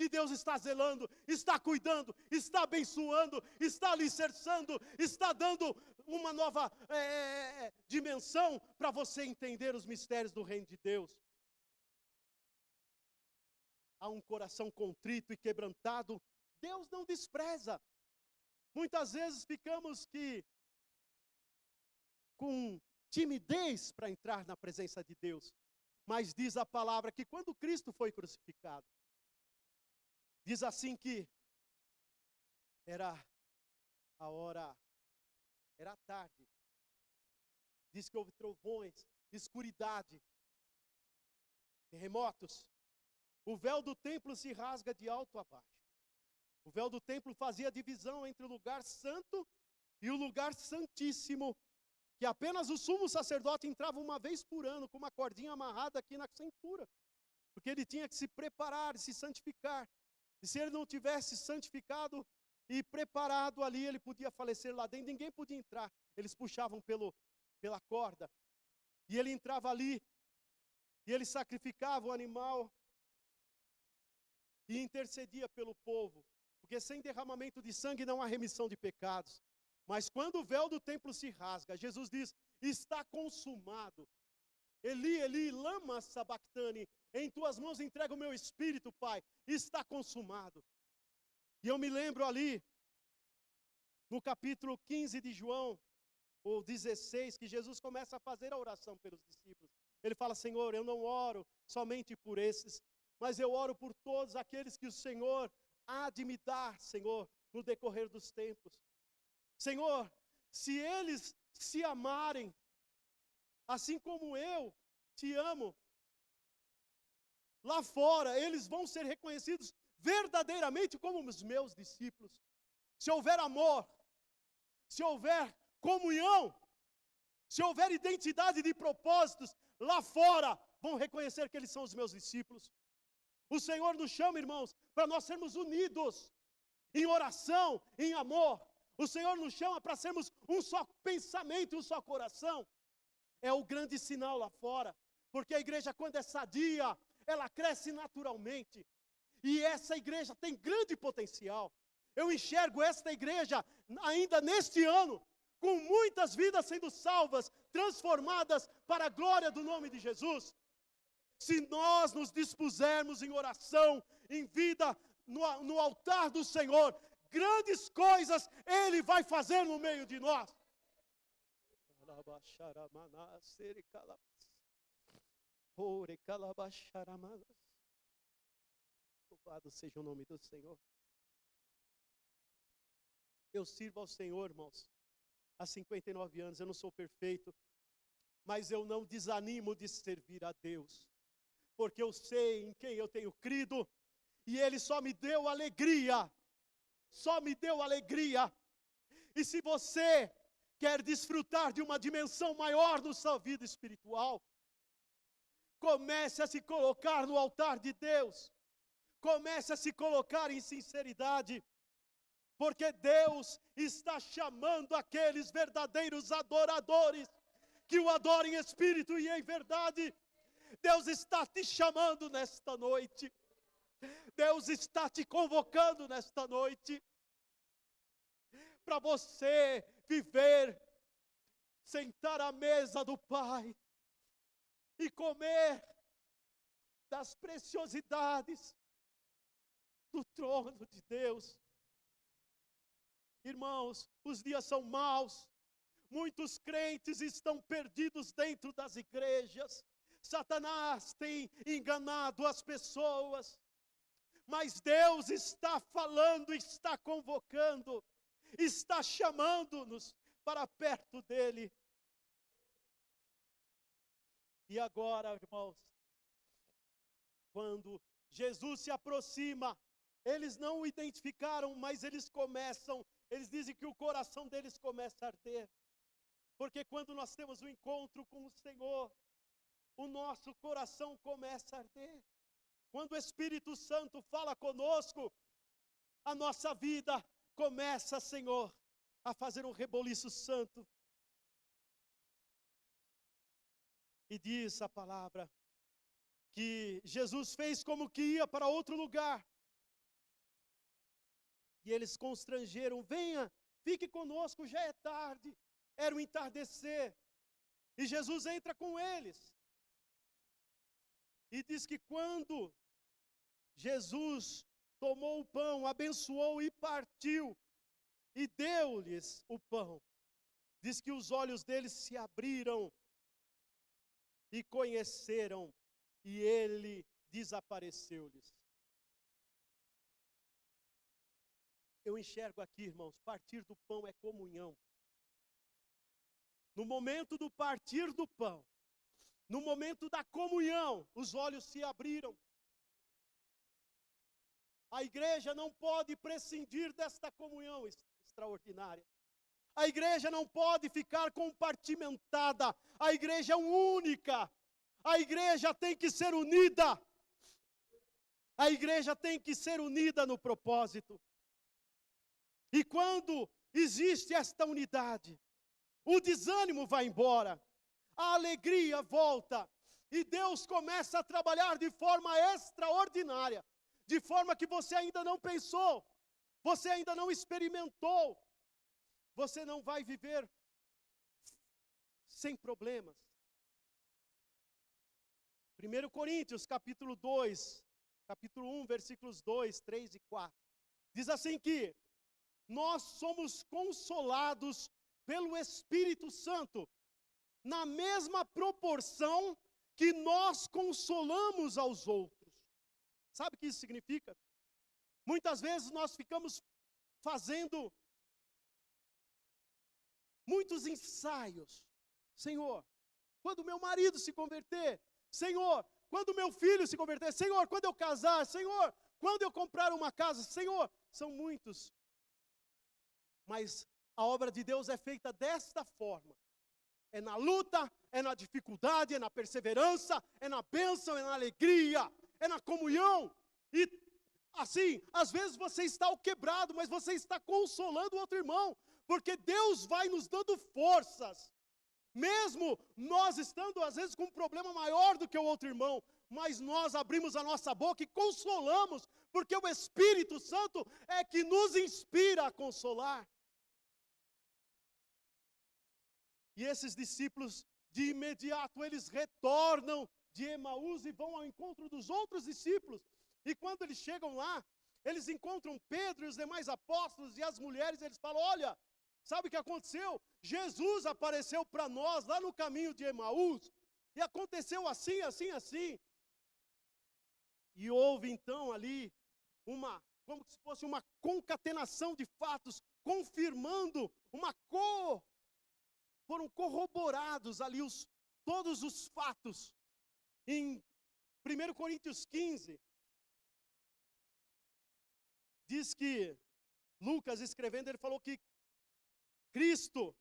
que Deus está zelando, está cuidando, está abençoando, está alicerçando, está dando uma nova dimensão para você entender os mistérios do reino de Deus. Há um coração contrito e quebrantado, Deus não despreza. Muitas vezes ficamos com timidez para entrar na presença de Deus. Mas diz a palavra que quando Cristo foi crucificado, diz assim que era a hora, era tarde. Diz que houve trovões, escuridade, terremotos. O véu do templo se rasga de alto a baixo. O véu do templo fazia divisão entre o lugar santo e o lugar santíssimo, que apenas o sumo sacerdote entrava uma vez por ano, com uma cordinha amarrada aqui na cintura, porque ele tinha que se preparar, se santificar. E se ele não tivesse santificado e preparado ali, ele podia falecer lá dentro, ninguém podia entrar. Eles puxavam pela corda, e ele entrava ali, e ele sacrificava o animal, e intercedia pelo povo, porque sem derramamento de sangue não há remissão de pecados. Mas quando o véu do templo se rasga, Jesus diz, está consumado. Eli, Eli, lama sabactani, em tuas mãos entrego o meu espírito, Pai, está consumado. E eu me lembro ali, no capítulo 15 de João, ou 16, que Jesus começa a fazer a oração pelos discípulos. Ele fala, Senhor, eu não oro somente por esses, mas eu oro por todos aqueles que o Senhor há de me dar, Senhor, no decorrer dos tempos. Senhor, se eles se amarem, assim como eu te amo, lá fora eles vão ser reconhecidos verdadeiramente como os meus discípulos. Se houver amor, se houver comunhão, se houver identidade de propósitos, lá fora vão reconhecer que eles são os meus discípulos. O Senhor nos chama, irmãos, para nós sermos unidos em oração, em amor. O Senhor nos chama para sermos um só pensamento, um só coração. É o grande sinal lá fora. Porque a igreja, quando é sadia, ela cresce naturalmente. E essa igreja tem grande potencial. Eu enxergo esta igreja, ainda neste ano, com muitas vidas sendo salvas, transformadas para a glória do nome de Jesus. Se nós nos dispusermos em oração, em vida, no altar do Senhor, grandes coisas Ele vai fazer no meio de nós. Louvado seja o nome do Senhor. Eu sirvo ao Senhor, irmãos, há 59 anos, eu não sou perfeito, mas eu não desanimo de servir a Deus, porque eu sei em quem eu tenho crido, e Ele só me deu alegria, só me deu alegria. E se você quer desfrutar de uma dimensão maior na sua vida espiritual, comece a se colocar no altar de Deus, comece a se colocar em sinceridade, porque Deus está chamando aqueles verdadeiros adoradores, que o adorem em espírito e em verdade. Deus está te chamando nesta noite, Deus está te convocando nesta noite, para você viver, sentar à mesa do Pai, e comer das preciosidades do trono de Deus. Irmãos, os dias são maus, muitos crentes estão perdidos dentro das igrejas, Satanás tem enganado as pessoas, mas Deus está falando, está convocando, está chamando-nos para perto dEle. E agora, irmãos, quando Jesus se aproxima, eles não o identificaram, mas eles dizem que o coração deles começa a arder. Porque quando nós temos um encontro com o Senhor, o nosso coração começa a arder. Quando o Espírito Santo fala conosco, a nossa vida começa, Senhor, a fazer um reboliço santo. E diz a palavra que Jesus fez como que ia para outro lugar. E eles constrangeram: venha, fique conosco, já é tarde. Era o entardecer. E Jesus entra com eles. E diz que quando Jesus tomou o pão, abençoou e partiu, e deu-lhes o pão, diz que os olhos deles se abriram e conheceram, e ele desapareceu-lhes. Eu enxergo aqui, irmãos, partir do pão é comunhão. No momento do partir do pão, no momento da comunhão, os olhos se abriram. A igreja não pode prescindir desta comunhão extraordinária. A igreja não pode ficar compartimentada. A igreja é única. A igreja tem que ser unida. A igreja tem que ser unida no propósito. E quando existe esta unidade, o desânimo vai embora, a alegria volta, e Deus começa a trabalhar de forma extraordinária, de forma que você ainda não pensou, você ainda não experimentou. Você não vai viver sem problemas. 1 Coríntios, capítulo 2, capítulo 1, versículos 2, 3 e 4. Diz assim que nós somos consolados pelo Espírito Santo, na mesma proporção que nós consolamos aos outros. Sabe o que isso significa? Muitas vezes nós ficamos fazendo muitos ensaios. Senhor, quando meu marido se converter. Senhor, quando meu filho se converter. Senhor, quando eu casar. Senhor, quando eu comprar uma casa. Senhor, são muitos. Mas a obra de Deus é feita desta forma. É na luta, é na dificuldade, é na perseverança, é na bênção, é na alegria, é na comunhão. E assim, às vezes você está quebrado, mas você está consolando o outro irmão, porque Deus vai nos dando forças. Mesmo nós estando às vezes com um problema maior do que o outro irmão, mas nós abrimos a nossa boca e consolamos, porque o Espírito Santo é que nos inspira a consolar. E esses discípulos, de imediato, eles retornam de Emaús e vão ao encontro dos outros discípulos. E quando eles chegam lá, eles encontram Pedro e os demais apóstolos e as mulheres, eles falam: olha, sabe o que aconteceu? Jesus apareceu para nós lá no caminho de Emaús, e aconteceu assim, assim, assim. E houve então ali como se fosse uma concatenação de fatos, confirmando foram corroborados ali todos os fatos. Em 1 Coríntios 15, diz que Lucas escrevendo, ele falou que Cristo,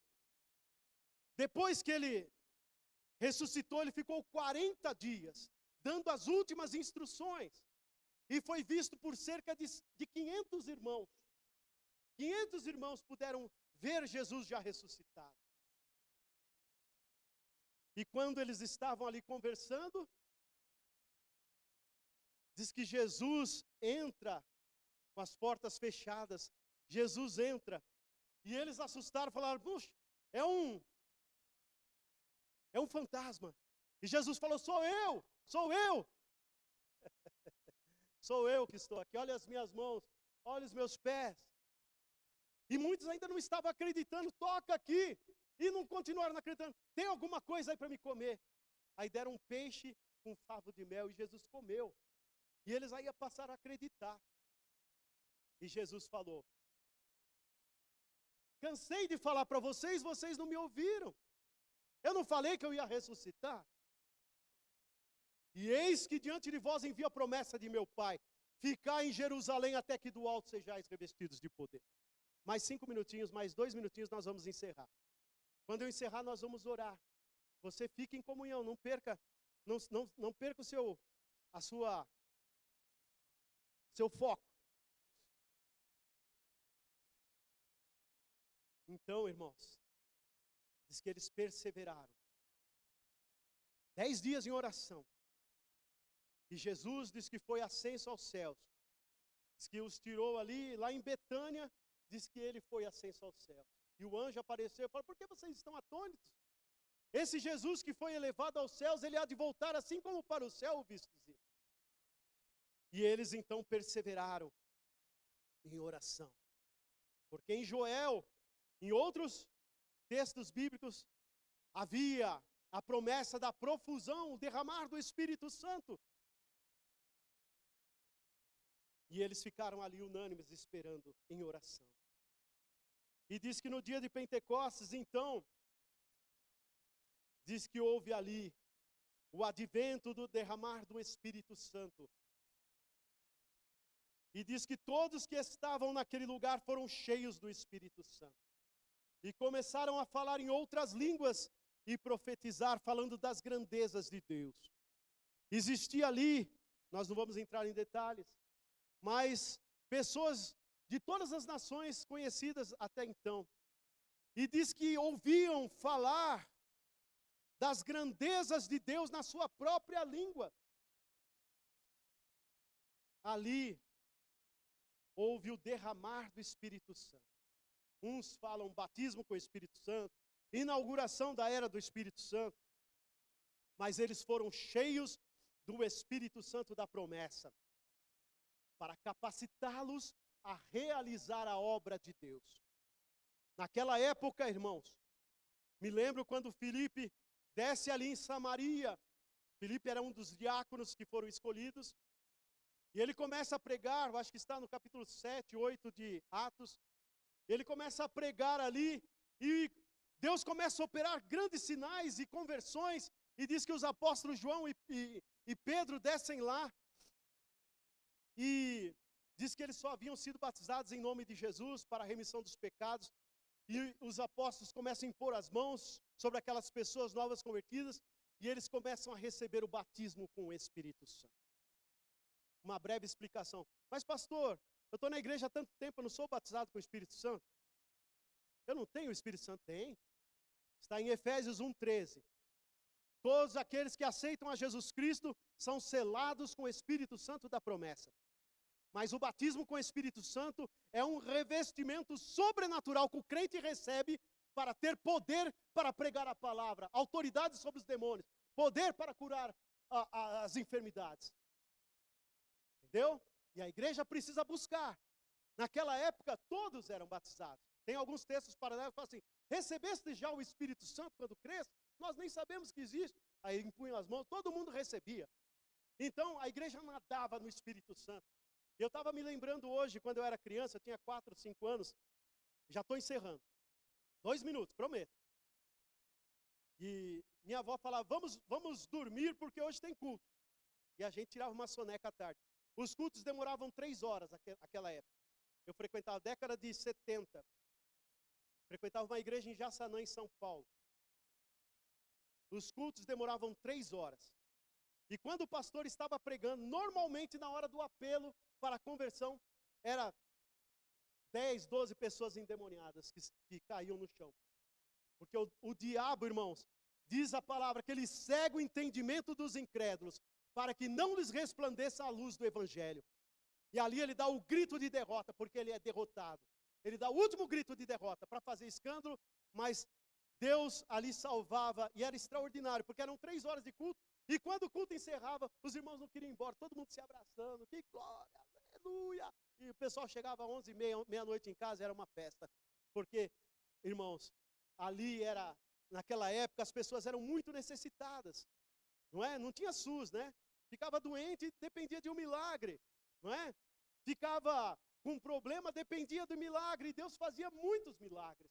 depois que ele ressuscitou, ele ficou 40 dias, dando as últimas instruções, e foi visto por cerca de 500 irmãos. 500 irmãos puderam ver Jesus já ressuscitado. E quando eles estavam ali conversando, diz que Jesus entra com as portas fechadas. Jesus entra. E eles assustaram, falaram: puxa, é um fantasma. E Jesus falou: sou eu. Sou eu que estou aqui. Olha as minhas mãos, olha os meus pés. E muitos ainda não estavam acreditando. Toca aqui. E não continuaram acreditando. Tem alguma coisa aí para me comer? Aí deram um peixe com favo de mel e Jesus comeu. E eles aí passaram a acreditar. E Jesus falou: cansei de falar para vocês, vocês não me ouviram. Eu não falei que eu ia ressuscitar? E eis que diante de vós envio a promessa de meu Pai: ficai em Jerusalém até que do alto sejais revestidos de poder. Mais 5 minutinhos, mais 2 minutinhos, nós vamos encerrar. Quando eu encerrar, nós vamos orar. Você fique em comunhão, não perca o seu foco. Então, irmãos, diz que eles perseveraram. 10 dias em oração. E Jesus diz que foi ascenso aos céus. Diz que os tirou ali, lá em Betânia, diz que ele foi ascenso aos céus. E o anjo apareceu e falou: por que vocês estão atônitos? Esse Jesus que foi elevado aos céus, ele há de voltar assim como para o céu, ouviu dizer. E eles então perseveraram em oração. Porque em Joel, em outros textos bíblicos, havia a promessa da profusão, o derramar do Espírito Santo. E eles ficaram ali unânimes esperando em oração. E diz que no dia de Pentecostes, então, diz que houve ali o advento do derramar do Espírito Santo. E diz que todos que estavam naquele lugar foram cheios do Espírito Santo. E começaram a falar em outras línguas e profetizar, falando das grandezas de Deus. Existia ali, nós não vamos entrar em detalhes, mas pessoas de todas as nações conhecidas até então. E diz que ouviam falar das grandezas de Deus na sua própria língua. Ali houve o derramar do Espírito Santo. Uns falam batismo com o Espírito Santo, inauguração da era do Espírito Santo. Mas eles foram cheios do Espírito Santo da promessa, para capacitá-los a realizar a obra de Deus. Naquela época, irmãos, me lembro quando Filipe desce ali em Samaria. Filipe era um dos diáconos que foram escolhidos. E ele começa a pregar, eu acho que está no capítulo 7, 8 de Atos. Ele começa a pregar ali e Deus começa a operar grandes sinais e conversões. E diz que os apóstolos João e Pedro descem lá. E diz que eles só haviam sido batizados em nome de Jesus para a remissão dos pecados. E os apóstolos começam a impor as mãos sobre aquelas pessoas novas convertidas. E eles começam a receber o batismo com o Espírito Santo. Uma breve explicação. Mas pastor, eu estou na igreja há tanto tempo, eu não sou batizado com o Espírito Santo. Eu não tenho o Espírito Santo? Tem. Está em Efésios 1:13. Todos aqueles que aceitam a Jesus Cristo são selados com o Espírito Santo da promessa. Mas o batismo com o Espírito Santo é um revestimento sobrenatural que o crente recebe para ter poder para pregar a palavra, autoridade sobre os demônios, poder para curar as enfermidades. Entendeu? E a igreja precisa buscar. Naquela época, todos eram batizados. Tem alguns textos paralelos que falam assim: recebeste já o Espírito Santo quando cresce? Nós nem sabemos que existe. Aí impunham as mãos, todo mundo recebia. Então, a igreja nadava no Espírito Santo. Eu estava me lembrando hoje, quando eu era criança, eu tinha 4, 5 anos. Já estou encerrando. 2 minutos, prometo. E minha avó falava: vamos dormir porque hoje tem culto. E a gente tirava uma soneca à tarde. Os cultos demoravam 3 horas naquela época. Eu frequentava a década de 70. Frequentava uma igreja em Jaçanã, em São Paulo. Os cultos demoravam 3 horas. E quando o pastor estava pregando, normalmente na hora do apelo para a conversão, era 10, 12 pessoas endemoniadas que caíam no chão. Porque o diabo, irmãos, diz a palavra que ele cega o entendimento dos incrédulos, para que não lhes resplandeça a luz do Evangelho. E ali ele dá o grito de derrota, porque ele é derrotado. Ele dá o último grito de derrota para fazer escândalo, mas Deus ali salvava, e era extraordinário, porque eram 3 horas de culto, e quando o culto encerrava, os irmãos não queriam ir embora, todo mundo se abraçando, que glória, aleluia. E o pessoal chegava às 11h30, meia-noite em casa, era uma festa. Porque, irmãos, ali naquela época, as pessoas eram muito necessitadas. Não é? Não tinha SUS, né? Ficava doente, dependia de um milagre, não é? Ficava com um problema, dependia do milagre, e Deus fazia muitos milagres,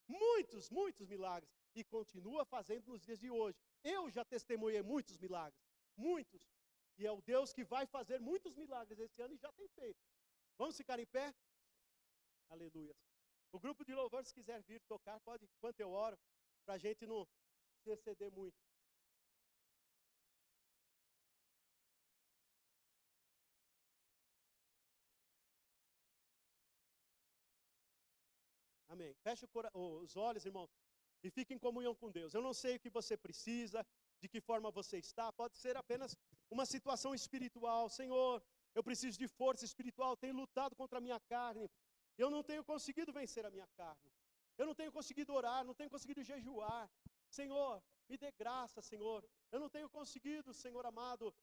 muitos, muitos milagres, e continua fazendo nos dias de hoje. Eu já testemunhei muitos milagres, muitos, e é o Deus que vai fazer muitos milagres esse ano e já tem feito. Vamos ficar em pé? Aleluia. O grupo de louvor, se quiser vir tocar, pode, enquanto eu oro, para a gente não se exceder muito. Amém. Feche os olhos, irmãos, e fique em comunhão com Deus. Eu não sei o que você precisa, de que forma você está. Pode ser apenas uma situação espiritual. Senhor, eu preciso de força espiritual, tenho lutado contra a minha carne, eu não tenho conseguido vencer a minha carne, eu não tenho conseguido orar, não tenho conseguido jejuar. Senhor, me dê graça, Senhor. Eu não tenho conseguido, Senhor amado,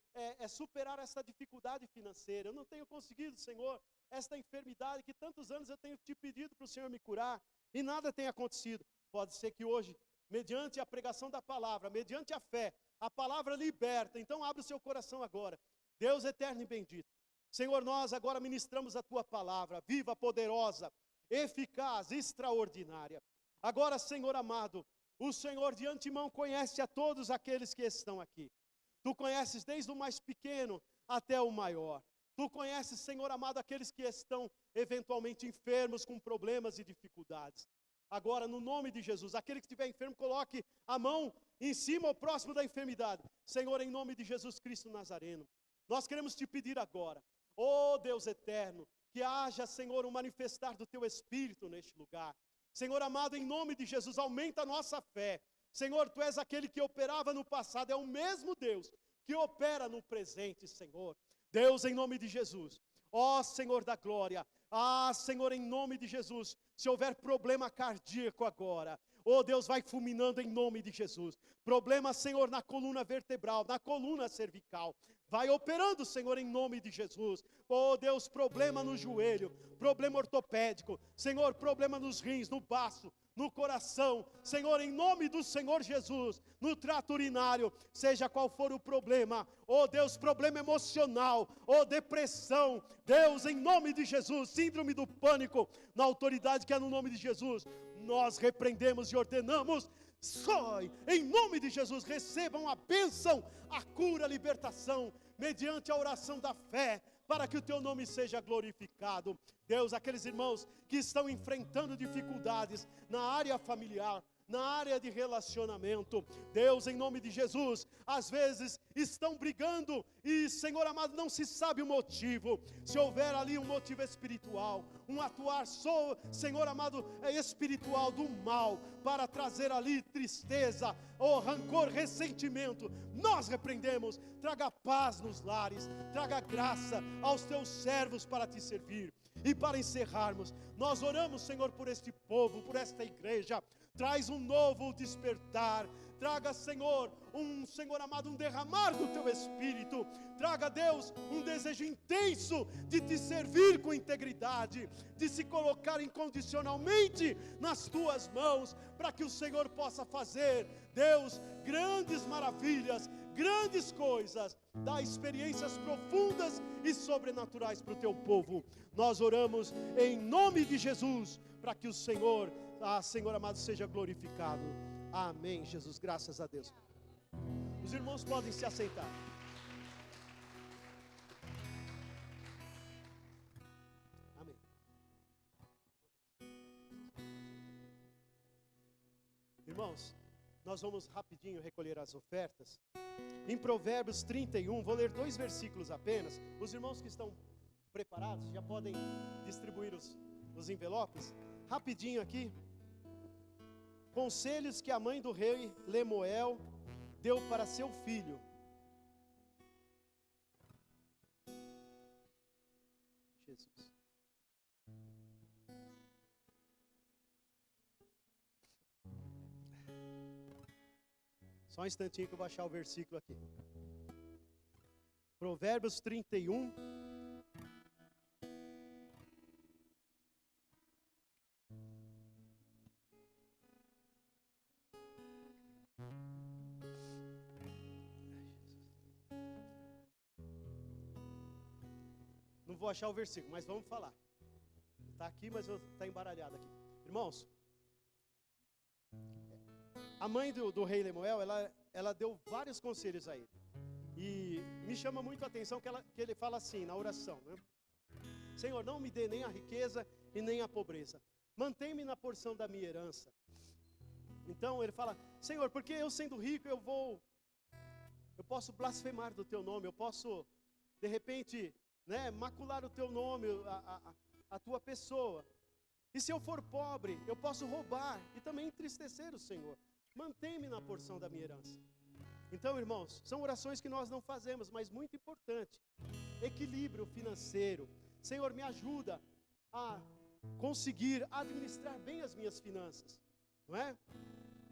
superar essa dificuldade financeira. Eu não tenho conseguido, Senhor, esta enfermidade que tantos anos eu tenho te pedido para o Senhor me curar e nada tem acontecido. Pode ser que hoje, mediante a pregação da palavra, mediante a fé, a palavra liberta. Então abre o seu coração agora. Deus eterno e bendito, Senhor, nós agora ministramos a tua palavra, viva, poderosa, eficaz, extraordinária. Agora, Senhor amado, o Senhor de antemão conhece a todos aqueles que estão aqui. Tu conheces desde o mais pequeno até o maior. Tu conheces, Senhor amado, aqueles que estão eventualmente enfermos com problemas e dificuldades. Agora, no nome de Jesus, aquele que estiver enfermo, coloque a mão em cima ou próximo da enfermidade. Senhor, em nome de Jesus Cristo Nazareno, nós queremos te pedir agora, ó Deus eterno, que haja, Senhor, um manifestar do teu Espírito neste lugar. Senhor amado, em nome de Jesus, aumenta a nossa fé. Senhor, tu és aquele que operava no passado, é o mesmo Deus que opera no presente, Senhor. Deus, em nome de Jesus, ó Senhor da glória, Senhor, em nome de Jesus, se houver problema cardíaco agora, ó Deus, vai fulminando em nome de Jesus. Problema, Senhor, na coluna vertebral, na coluna cervical, vai operando, Senhor, em nome de Jesus. Ó Deus, problema no joelho, problema ortopédico, Senhor, problema nos rins, no baço, no coração, Senhor, em nome do Senhor Jesus, no trato urinário, seja qual for o problema, ó Deus, problema emocional, ó depressão, Deus, em nome de Jesus, síndrome do pânico, na autoridade que é no nome de Jesus, nós repreendemos e ordenamos, sai, em nome de Jesus, recebam a bênção, a cura, a libertação, mediante a oração da fé, para que o teu nome seja glorificado. Deus, aqueles irmãos que estão enfrentando dificuldades na área familiar, na área de relacionamento, Deus, em nome de Jesus, às vezes estão brigando e, Senhor amado, não se sabe o motivo. Se houver ali um motivo espiritual, um atuar só, Senhor amado, espiritual do mal, para trazer ali tristeza, ou rancor, ressentimento, nós repreendemos. Traga paz nos lares, traga graça aos teus servos para te servir. E para encerrarmos, nós oramos, Senhor, por este povo, por esta igreja. Traz um novo despertar. Traga, Senhor, Senhor amado, um derramar do teu Espírito. Traga, Deus, um desejo intenso de te servir com integridade, de se colocar incondicionalmente nas tuas mãos, para que o Senhor possa fazer, Deus, grandes maravilhas, grandes coisas, dá experiências profundas e sobrenaturais para o teu povo. Nós oramos em nome de Jesus, para que o Senhor, Senhor amado, seja glorificado. Amém, Jesus, graças a Deus. Os irmãos podem se assentar. Amém. Irmãos, nós vamos rapidinho recolher as ofertas. Em Provérbios 31, vou ler 2 versículos apenas. Os irmãos que estão preparados já podem distribuir os envelopes. Rapidinho aqui. Conselhos que a mãe do rei Lemuel deu para seu filho. Jesus. Só um instantinho que eu vou achar o versículo aqui. Provérbios 31. Não vou achar o versículo, mas vamos falar. Está aqui, mas está embaralhado aqui. Irmãos, a mãe do rei Lemuel, ela deu vários conselhos a ele. E me chama muito a atenção que ele fala assim, na oração, né? Senhor, não me dê nem a riqueza e nem a pobreza. Mantém-me na porção da minha herança. Então ele fala, Senhor, porque eu sendo rico, eu posso blasfemar do teu nome, eu posso, de repente, né, macular o teu nome, a tua pessoa. E se eu for pobre, eu posso roubar e também entristecer o Senhor. Mantém-me na porção da minha herança. Então, irmãos, são orações que nós não fazemos, mas muito importante. equilíbrio financeiro. Senhor, me ajuda a conseguir administrar bem as minhas finanças, não é?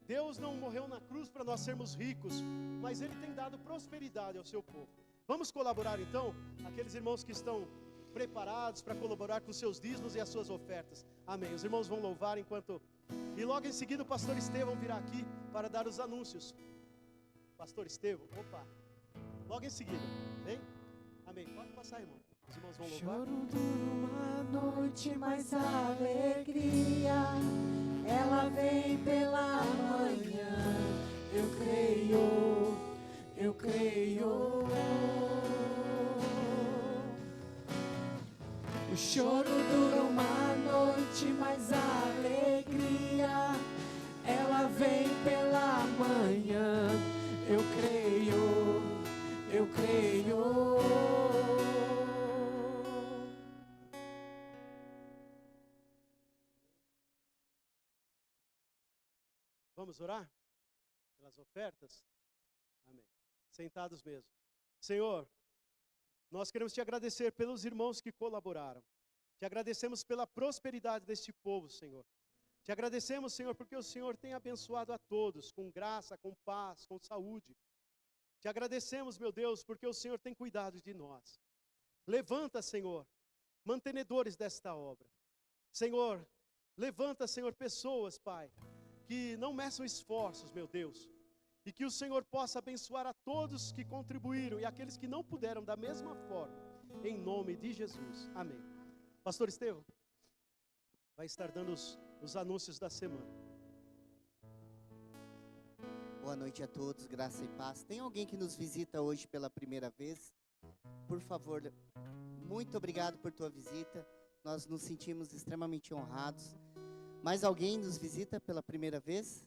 Deus não morreu na cruz para nós sermos ricos, mas Ele tem dado prosperidade ao seu povo. Vamos colaborar então, aqueles irmãos que estão preparados para colaborar com seus dízimos e as suas ofertas. Amém. Os irmãos vão louvar enquanto... E logo em seguida o pastor Estevão virá aqui para dar os anúncios. Pastor Estevão, opa. Logo em seguida, vem? Amém. Pode passar, irmão. Os irmãos vão louvar. Choro dura uma noite, mas a alegria, ela vem pela manhã. Eu creio, eu creio. O choro dura uma noite, mas a alegria, ela vem pela manhã. Eu creio, eu creio. Vamos orar pelas ofertas? Amém. Sentados mesmo. Senhor, nós queremos te agradecer pelos irmãos que colaboraram. Te agradecemos pela prosperidade deste povo, Senhor. Te agradecemos, Senhor, porque o Senhor tem abençoado a todos, com graça, com paz, com saúde. Te agradecemos, meu Deus, porque o Senhor tem cuidado de nós. Levanta, Senhor, mantenedores desta obra. Senhor, levanta, Senhor, pessoas, Pai, que não meçam esforços, meu Deus. E que o Senhor possa abençoar a todos que contribuíram e aqueles que não puderam da mesma forma. Em nome de Jesus. Amém. Pastor Estevão vai estar dando os anúncios da semana. Boa noite a todos, graça e paz. Tem alguém que nos visita hoje pela primeira vez? Por favor, muito obrigado por tua visita. Nós nos sentimos extremamente honrados. Mais alguém nos visita pela primeira vez?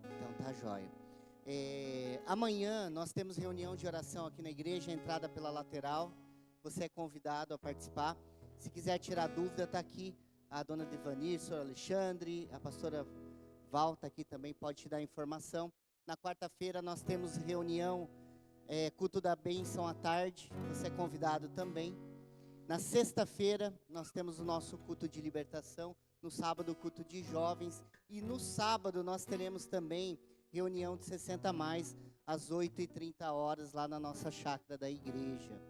Então tá jóia. Amanhã nós temos reunião de oração aqui na igreja, entrada pela lateral. Você é convidado a participar. Se quiser tirar dúvida, está aqui a dona Devanir, o senhor Alexandre, a pastora Val está aqui também, pode te dar informação. Na quarta-feira nós temos reunião, culto da bênção à tarde, você é convidado também. Na sexta-feira nós temos o nosso culto de libertação, no sábado o culto de jovens, e no sábado nós teremos também reunião de 60+, às 8h30 lá na nossa chácara da igreja.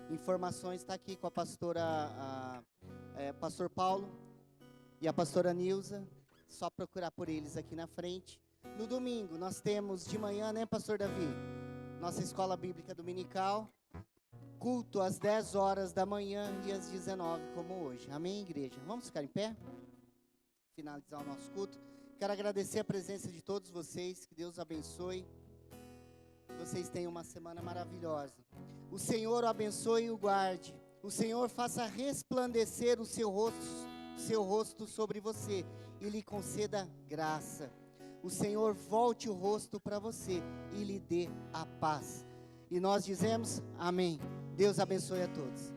Informações está aqui com a pastora, pastor Paulo e a pastora Nilza, só procurar por eles aqui na frente. No domingo nós temos de manhã, né, pastor Davi? Nossa escola bíblica dominical, culto às 10 horas da manhã e às 19, como hoje. Amém, igreja? Vamos ficar em pé? Finalizar o nosso culto. Quero agradecer a presença de todos vocês, que Deus abençoe. Vocês tenham uma semana maravilhosa. O Senhor o abençoe e o guarde. O Senhor faça resplandecer o seu rosto sobre você e lhe conceda graça. O Senhor volte o rosto para você e lhe dê a paz. E nós dizemos amém. Deus abençoe a todos.